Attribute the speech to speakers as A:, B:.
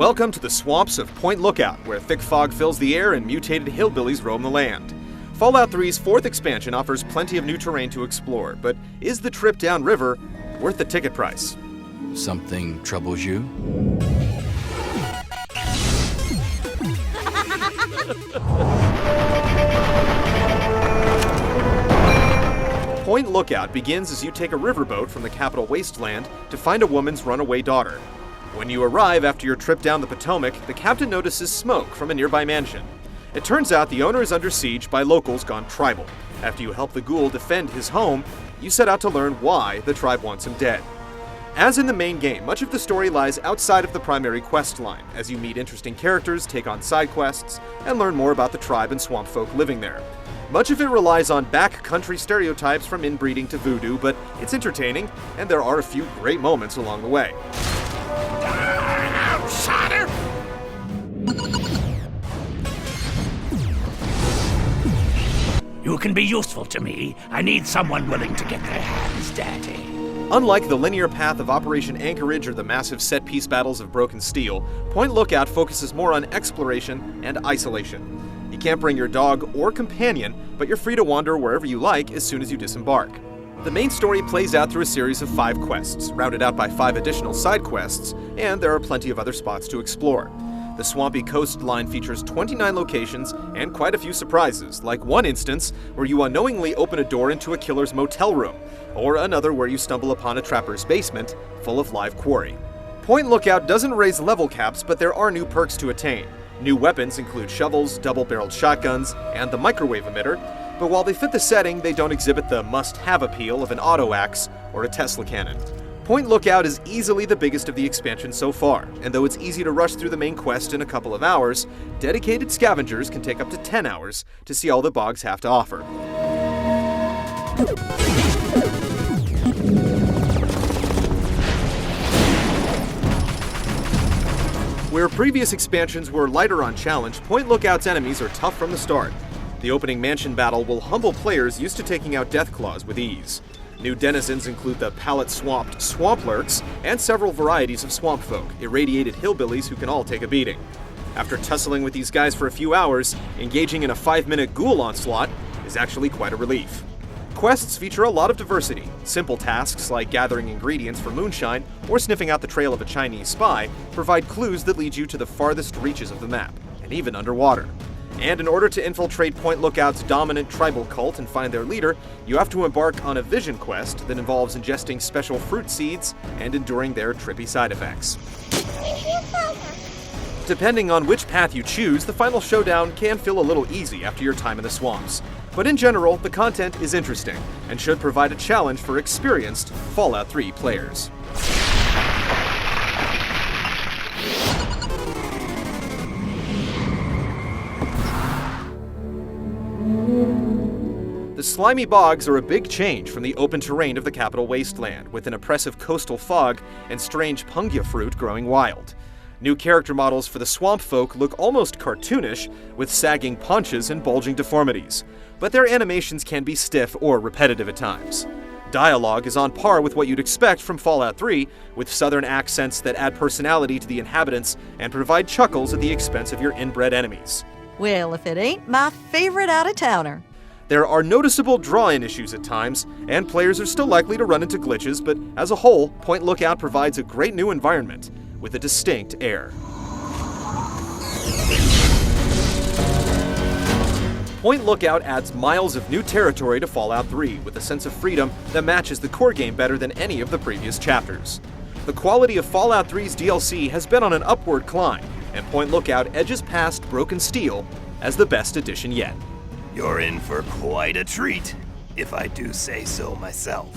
A: Welcome to the swamps of Point Lookout, where thick fog fills the air and mutated hillbillies roam the land. Fallout 3's fourth expansion offers plenty of new terrain to explore, but is the trip downriver worth the ticket price?
B: Something troubles you?
A: Point Lookout begins as you take a riverboat from the capital wasteland to find a woman's runaway daughter. When you arrive after your trip down the Potomac, the captain notices smoke from a nearby mansion. It turns out the owner is under siege by locals gone tribal. After you help the ghoul defend his home, you set out to learn why the tribe wants him dead. As in the main game, much of the story lies outside of the primary quest line, as you meet interesting characters, take on side quests, and learn more about the tribe and swamp folk living there. Much of it relies on backcountry stereotypes from inbreeding to voodoo, but it's entertaining, and there are a few great moments along the way.
C: Outsider! You can be useful to me. I need someone willing to get their hands dirty.
A: Unlike the linear path of Operation Anchorage or the massive set-piece battles of Broken Steel, Point Lookout focuses more on exploration and isolation. You can't bring your dog or companion, but you're free to wander wherever you like as soon as you disembark. The main story plays out through a series of 5 quests, rounded out by 5 additional side quests, and there are plenty of other spots to explore. The swampy coastline features 29 locations and quite a few surprises, like one instance where you unknowingly open a door into a killer's motel room, or another where you stumble upon a trapper's basement full of live quarry. Point Lookout doesn't raise level caps, but there are new perks to attain. New weapons include shovels, double-barreled shotguns, and the microwave emitter, but while they fit the setting, they don't exhibit the must-have appeal of an auto axe or a Tesla cannon. Point Lookout is easily the biggest of the expansion so far, and though it's easy to rush through the main quest in a couple of hours, dedicated scavengers can take up to 10 hours to see all the bogs have to offer. Where previous expansions were lighter on challenge, Point Lookout's enemies are tough from the start. The opening mansion battle will humble players used to taking out Deathclaws with ease. New denizens include the pallet-swamped swamp lurks and several varieties of swamp folk, irradiated hillbillies who can all take a beating. After tussling with these guys for a few hours, engaging in a 5-minute ghoul onslaught is actually quite a relief. Quests feature a lot of diversity. Simple tasks like gathering ingredients for moonshine or sniffing out the trail of a Chinese spy provide clues that lead you to the farthest reaches of the map, and even underwater. And in order to infiltrate Point Lookout's dominant tribal cult and find their leader, you have to embark on a vision quest that involves ingesting special fruit seeds and enduring their trippy side effects. Depending on which path you choose, the final showdown can feel a little easy after your time in the swamps. But in general, the content is interesting and should provide a challenge for experienced Fallout 3 players. The slimy bogs are a big change from the open terrain of the capital wasteland, with an oppressive coastal fog and strange pungia fruit growing wild. New character models for the swamp folk look almost cartoonish, with sagging paunches and bulging deformities, but their animations can be stiff or repetitive at times. Dialogue is on par with what you'd expect from Fallout 3, with southern accents that add personality to the inhabitants and provide chuckles at the expense of your inbred enemies.
D: Well, if it ain't my favorite out-of-towner.
A: There are noticeable draw-in issues at times, and players are still likely to run into glitches, but as a whole, Point Lookout provides a great new environment with a distinct air. Point Lookout adds miles of new territory to Fallout 3 with a sense of freedom that matches the core game better than any of the previous chapters. The quality of Fallout 3's DLC has been on an upward climb, and Point Lookout edges past Broken Steel as the best addition yet.
E: You're in for quite a treat, if I do say so myself.